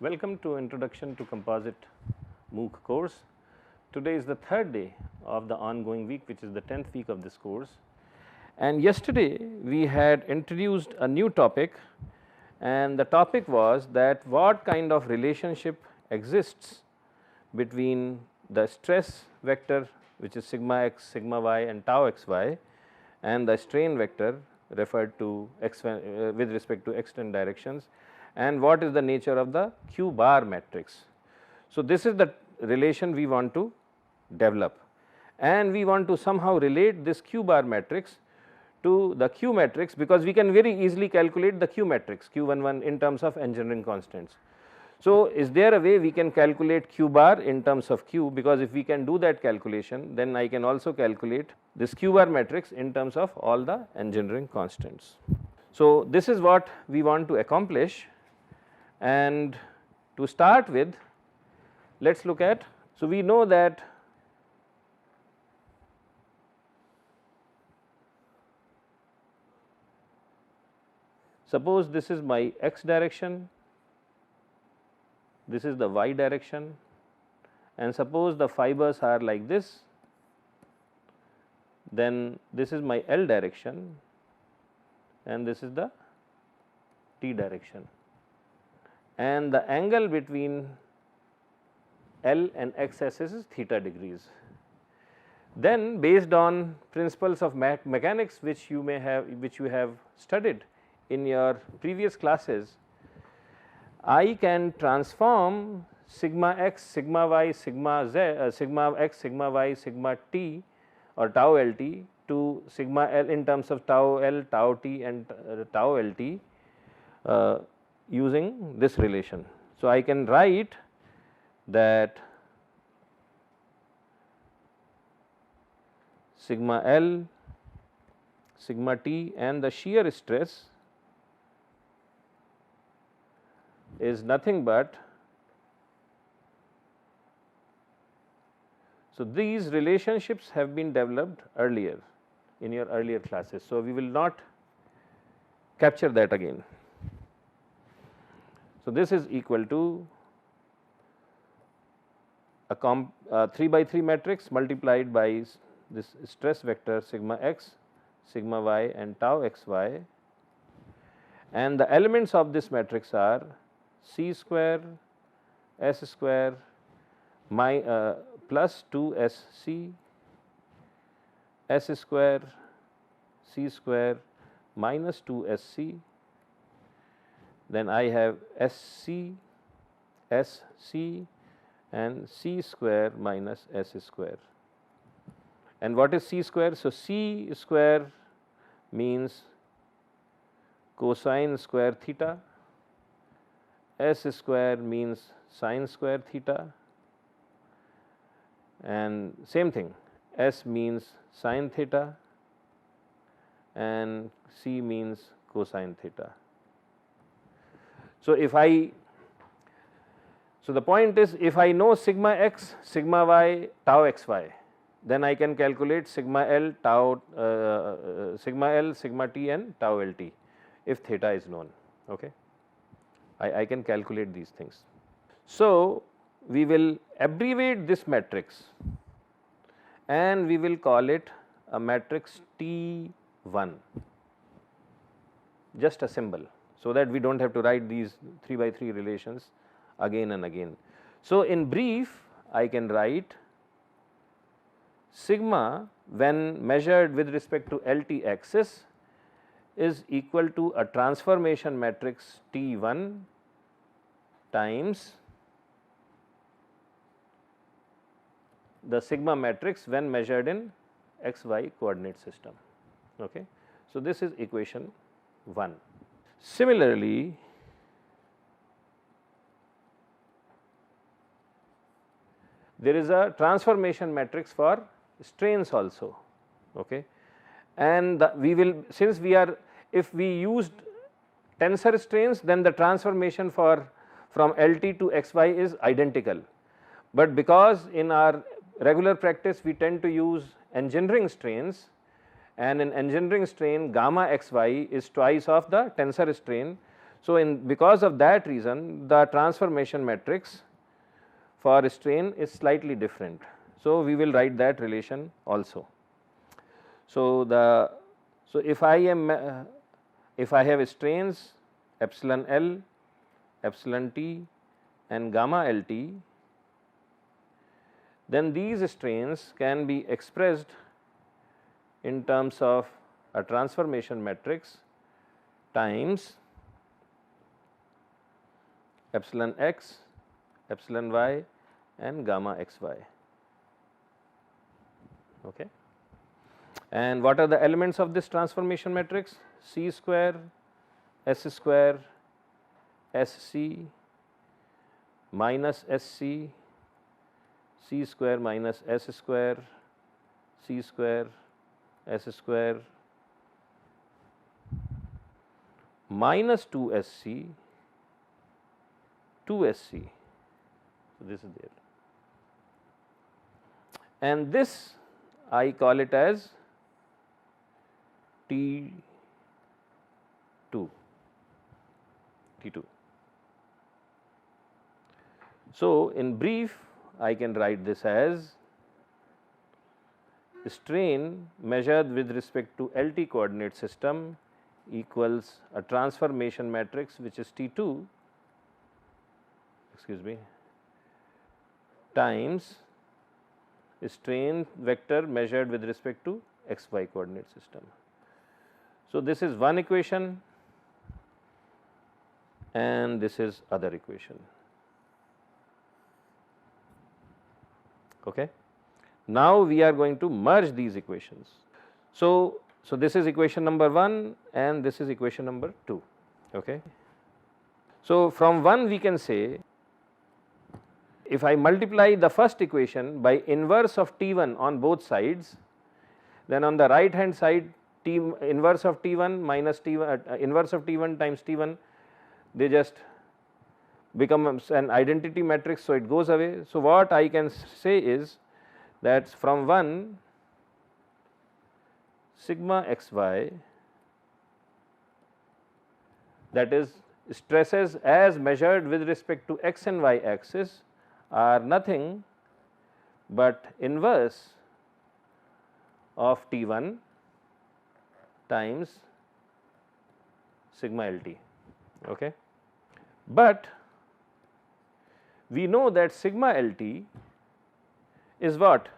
Welcome to Introduction to Composite MOOC course. Today is the third day of the ongoing week, which is the 10th week of this course. And yesterday we had introduced a new topic, and the topic was that what kind of relationship exists between the stress vector, which is sigma x, sigma y and tau xy, and the strain vector referred to with respect to extant directions, and what is the nature of the q bar matrix. So, this is the relation we want to develop, and we want to somehow relate this q bar matrix to the q matrix, because we can very easily calculate the q matrix q11 in terms of engineering constants. So, is there a way we can calculate q bar in terms of q, because if we can do that calculation, then I can also calculate this q bar matrix in terms of all the engineering constants. So, this is what we want to accomplish, and to start with, let us look at. So, we know that suppose this is my x direction, this is the y direction, and suppose the fibers are like this, then this is my L direction and this is the T direction, and the angle between L and x axis is theta degrees. Then based on principles of mechanics which you have studied in your previous classes, I can transform sigma x, sigma y, sigma z, sigma x, sigma y, sigma t or tau lt to sigma L in terms of tau L, tau t and tau lt using this relation. So, I can write that sigma L, sigma t and the shear stress is nothing but, so these relationships have been developed earlier in your earlier classes. So, we will not capture that again. So, this is equal to a 3 by 3 matrix multiplied by this stress vector sigma x, sigma y and tau xy, and the elements of this matrix are c square, s square, plus 2 s c, s square, c square minus 2 s c, then I have s c, s c and c square minus s square. And what is c square? So, c square means cosine square theta, s square means sine square theta, and same thing, s means sine theta and c means cosine theta. So, the point is, if I know sigma x, sigma y, tau xy, then I can calculate sigma L, sigma t and tau lt if theta is known. Okay. I can calculate these things. So, we will abbreviate this matrix and we will call it a matrix T1, just a symbol, so that we do not have to write these 3 by 3 relations again and again. So, in brief, I can write sigma when measured with respect to LT axis is equal to a transformation matrix T1 times the sigma matrix when measured in xy coordinate system. Okay. So, this is equation 1. Similarly, there is a transformation matrix for strains also. Okay. And we will, since we are, if we used tensor strains, then the transformation from LT to xy is identical, but because in our regular practice we tend to use engendering strains, and in engendering strain gamma xy is twice of the tensor strain. So, because of that reason, the transformation matrix for strain is slightly different. So, we will write that relation also. So, if I have strains epsilon L, epsilon T and gamma LT, then these strains can be expressed in terms of a transformation matrix times epsilon x, epsilon y and gamma xy. Okay. And what are the elements of this transformation matrix? C square, S square, SC minus SC, C square minus S square, C square, S square minus 2SC, 2SC. So, this is there, and this I call it as T2, T2. So, in brief I can write this as strain measured with respect to LT coordinate system equals a transformation matrix which is T2, excuse me, times strain vector measured with respect to xy coordinate system. So, this is one equation and this is other equation. Okay. Now, we are going to merge these equations. So, this is equation number 1 and this is equation number 2. Okay. So, from 1 we can say, if I multiply the first equation by inverse of T1 on both sides, then on the right hand side inverse of T1 minus T1 inverse of T1 times T1, they just become an identity matrix. So, it goes away. So, what I can say is that from 1 sigma xy, that is stresses as measured with respect to x and y axis, are nothing but inverse of T1 times sigma LT. Okay. But we know that sigma LT is what?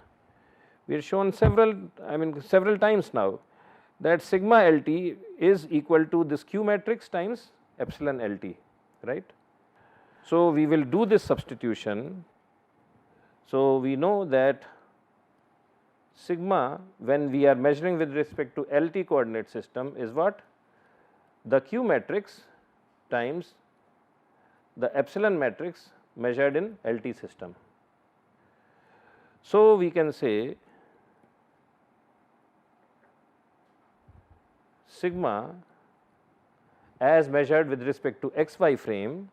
We have shown several times now that sigma LT is equal to this Q matrix times epsilon LT, right. So, we will do this substitution. So, we know that sigma, when we are measuring with respect to LT coordinate system, is what? The Q matrix times the epsilon matrix measured in LT system. So, we can say sigma as measured with respect to xy frame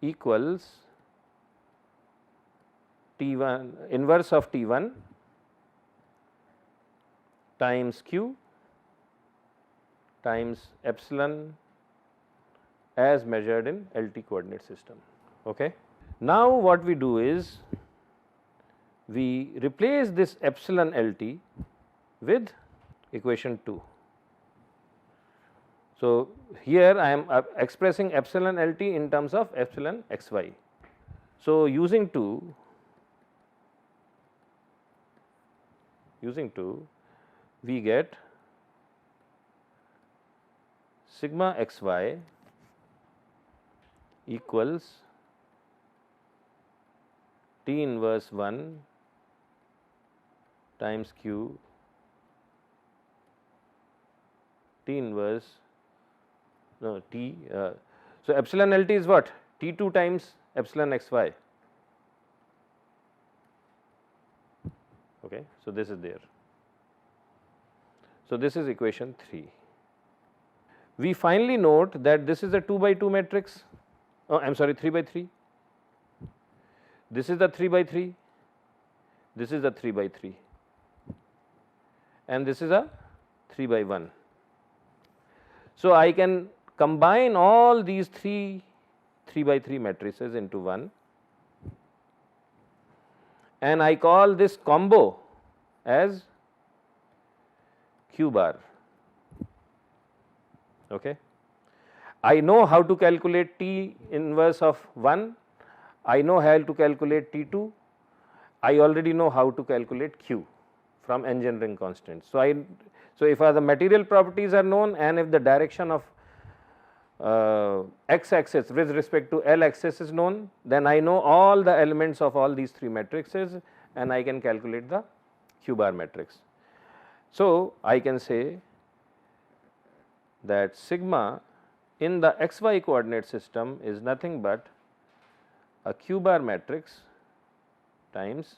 equals T1 inverse of T1 times Q times epsilon as measured in LT coordinate system. Okay. Now, what we do is we replace this epsilon LT with equation 2. So, here I am expressing epsilon LT in terms of epsilon xy. So, using 2 we get sigma xy equals T inverse 1 times Q T inverse no T. So, epsilon LT is what? T2 times epsilon xy. Okay. So, this is there. So, this is equation 3. We finally note that this is a 2 by 2 matrix. Oh, I am sorry, 3 by 3. This is the 3 by 3. This is the 3 by 3. And this is a 3 by 1. So, I can combine all these 3 by 3 matrices into one, and I call this combo as Q bar. Okay. I know how to calculate T inverse of 1, I know how to calculate T2, I already know how to calculate Q from engineering constants. So, if the material properties are known and if the direction of x axis with respect to L axis is known, then I know all the elements of all these 3 matrices and I can calculate the Q bar matrix. So, I can say that sigma in the xy coordinate system is nothing but a Q bar matrix times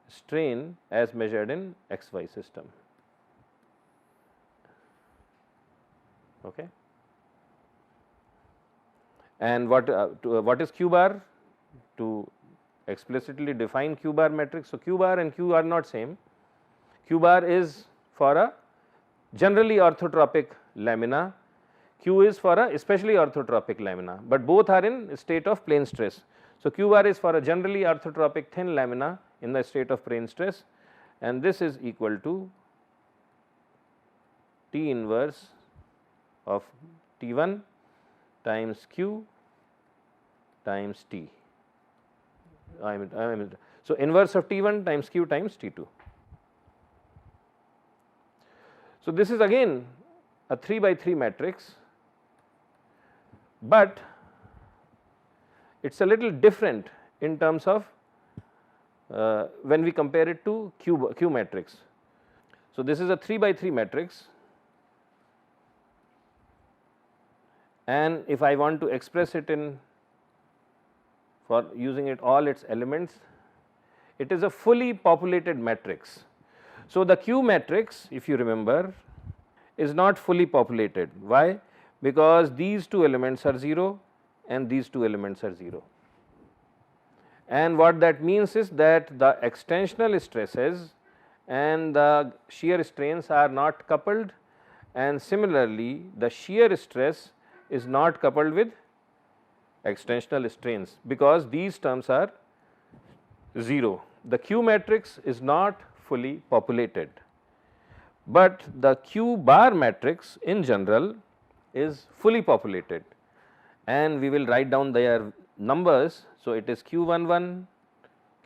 strain as measured in xy system. Okay. And what is Q bar? To explicitly define Q bar matrix. So, Q bar and Q are not same. Q bar is for a generally orthotropic lamina, Q is for a especially orthotropic lamina, but both are in state of plane stress. So, Q bar is for a generally orthotropic thin lamina in the state of plane stress, and this is equal to T inverse of T1 times Q times T. So, inverse of T1 times Q times T2. So, this is again a 3 by 3 matrix, but it is a little different in terms of when we compare it to Q matrix. So, this is a 3 by 3 matrix, and if I want to express it in for using it all its elements, it is a fully populated matrix. So, the Q matrix, if you remember, is not fully populated. Why? Because these 2 elements are 0 and these 2 elements are 0. And what that means is that the extensional stresses and the shear strains are not coupled, and similarly the shear stress is not coupled with extensional strains, because these terms are 0. The Q matrix is not fully populated, but the Q bar matrix in general is fully populated, and we will write down their numbers. So, it is Q11,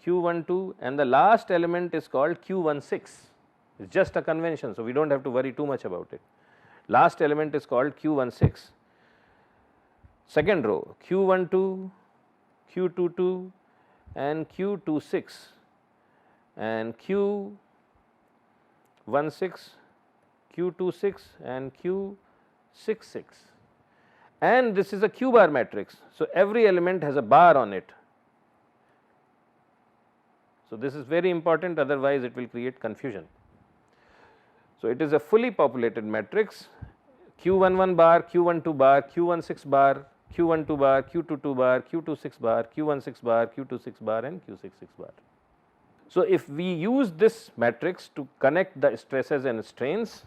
Q12, and the last element is called Q16. It is just a convention, so we do not have to worry too much about it. Last element is called Q16. Second row Q12, Q22 and Q26, and Q16, Q26 and Q66, and this is a Q bar matrix. So, every element has a bar on it. So, this is very important, otherwise it will create confusion. So, it is a fully populated matrix, Q11 bar, Q12 bar, Q16 bar, Q12 bar, Q22 bar, Q26 bar, Q16 bar, Q26 bar and Q66 bar. So, if we use this matrix to connect the stresses and strains,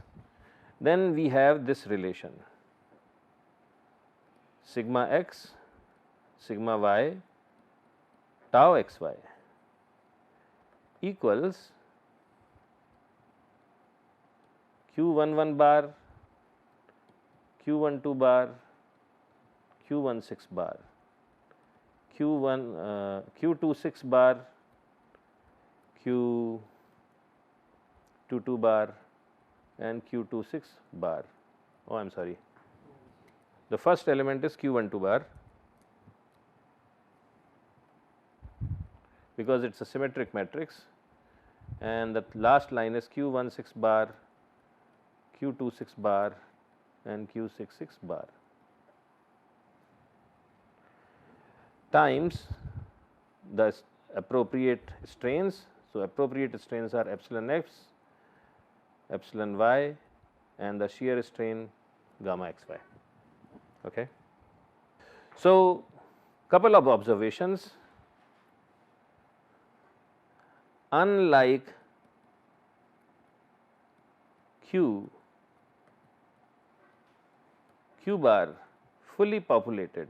then we have this relation sigma x, sigma y, tau xy equals Q11 bar, Q12 bar, Q16 bar, Q26 bar, Q22 bar and Q26 bar. Oh, I am sorry. The first element is Q12 bar, because it is a symmetric matrix, and the last line is Q16 bar, Q26 bar and Q66 bar times the appropriate strains. So, appropriate strains are epsilon x, epsilon y and the shear strain gamma xy. Okay. So, couple of observations. Unlike Q, q bar fully populated.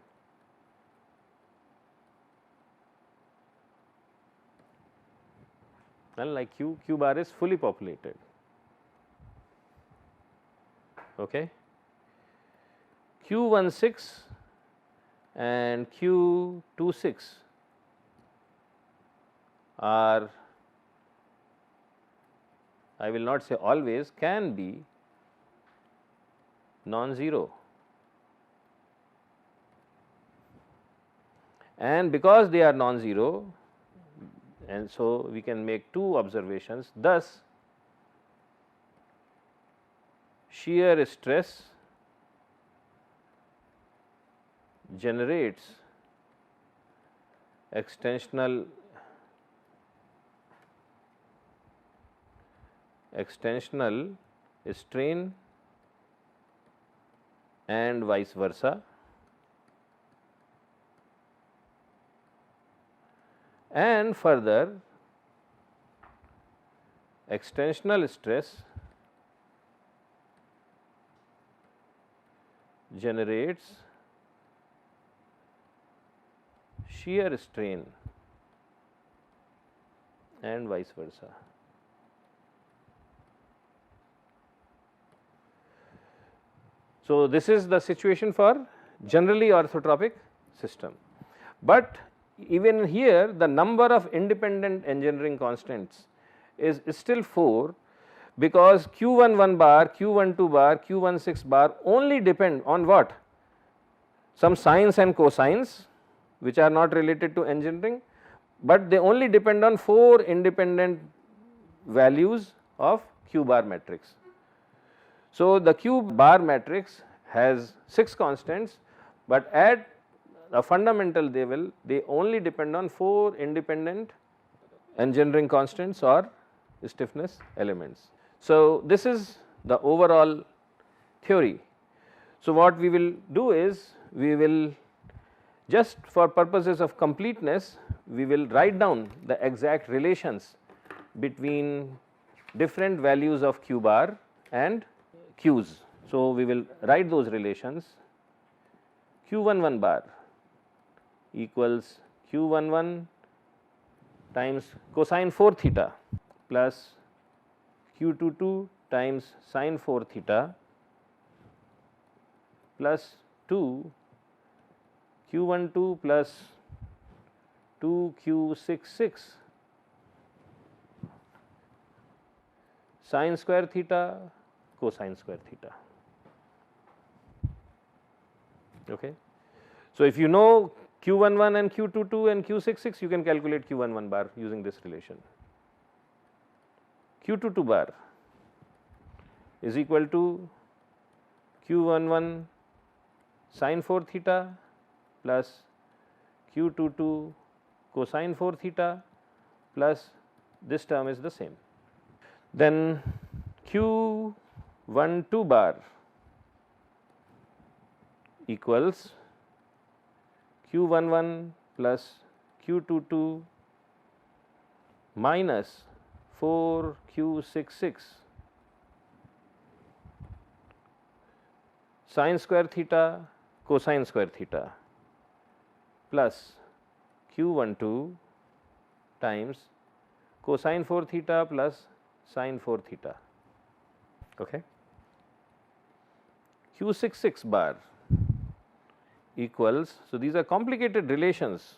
Unlike q, q bar is fully populated. Okay. Q16 and Q26 are, I will not say always, can be non-zero, and because they are non-zero, and so we can make two observations. Thus, shear stress generates extensional strain and vice versa, and further extensional stress generates shear strain and vice versa. So, this is the situation for generally orthotropic system, but even here the number of independent engendering constants is still 4, because Q11 bar, Q12 bar, Q16 bar only depend on what? Some sines and cosines which are not related to engendering, but they only depend on 4 independent values of Q bar matrix. So, the Q bar matrix has 6 constants, but at the fundamental level they only depend on 4 independent engendering constants or stiffness elements. So, this is the overall theory. So, what we will do is we will just for purposes of completeness we will write down the exact relations between different values of Q bar and Q's. So, we will write those relations. Q11 bar equals Q11 times cosine 4 theta plus Q22 times sine 4 theta plus 2 Q12 plus 2 Q66 sine square theta cosine square theta. Okay. So, if you know Q11 and Q22 and Q66, you can calculate Q11 bar using this relation. Q22 bar is equal to Q11 sine 4 theta plus Q22 cosine 4 theta plus this term is the same. Then Q12 bar equals Q11 plus Q22 minus 4 Q66 sine square theta cosine square theta plus Q12 times cosine 4 theta plus sine 4 theta. Okay. Q66 bar equals, so these are complicated relations,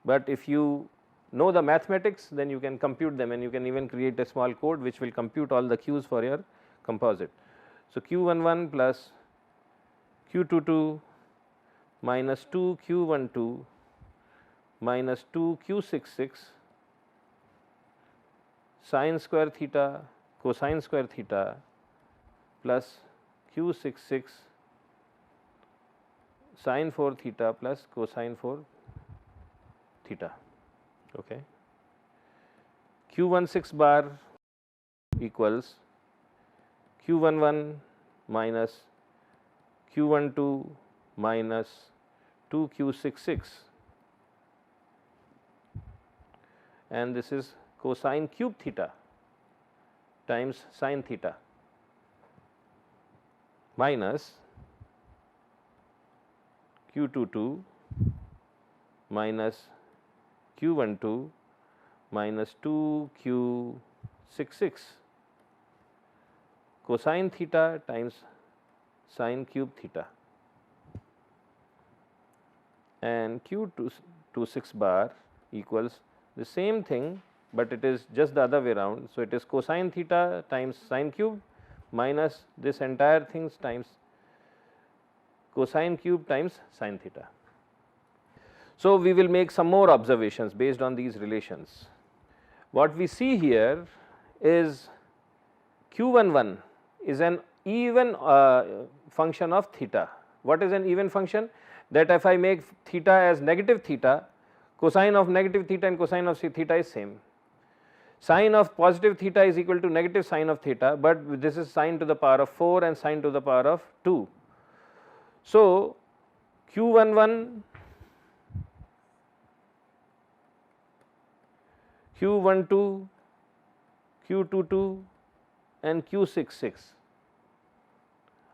but if you know the mathematics then you can compute them, and you can even create a small code which will compute all the Q's for your composite. So, Q11 plus Q22 minus 2 Q12 minus 2 Q66 sine square theta cosine square theta plus Q66 sine 4 theta plus cosine 4 theta. Okay. Q16 bar equals Q11 minus Q12 minus 2 Q66, and this is cosine cube theta times sine theta minus Q22 minus Q12 minus 2Q66 cosine theta times sine cube theta, and Q26 bar equals the same thing, but it is just the other way around. So, it is cosine theta times sine cube minus this entire things times cosine cube times sine theta. So, we will make some more observations based on these relations. What we see here is Q11 is an even function of theta. What is an even function? That if I make theta as negative theta, cosine of negative theta and cosine of theta is same. Sine of positive theta is equal to negative sine of theta, but this is sine to the power of 4 and sine to the power of 2. So, Q11, Q12, Q22 and Q66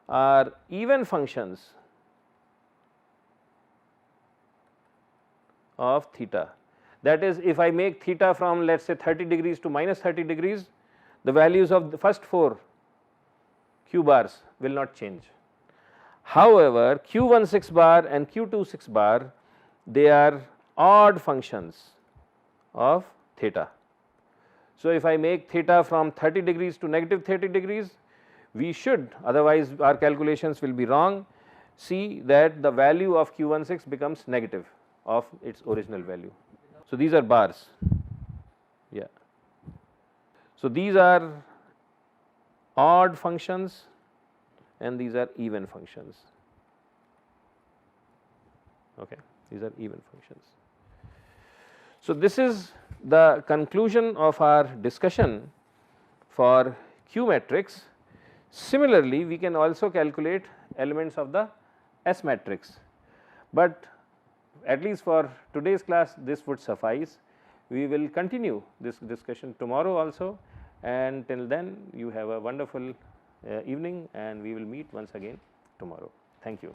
are even functions of theta. That is, if I make theta from, let us say, 30 degrees to minus 30 degrees, the values of the first 4 Q bars will not change. However, Q16 bar and Q26 bar, they are odd functions of theta. So, if I make theta from 30 degrees to negative 30 degrees, we should, otherwise our calculations will be wrong, see that the value of Q16 becomes negative of its original value. So, these are bars, yeah. So, these are odd functions and these are even functions, okay. These are even functions. So, this is the conclusion of our discussion for Q matrix. Similarly, we can also calculate elements of the S matrix, but at least for today's class this would suffice. We will continue this discussion tomorrow also, and till then you have a wonderful evening, and we will meet once again tomorrow. Thank you.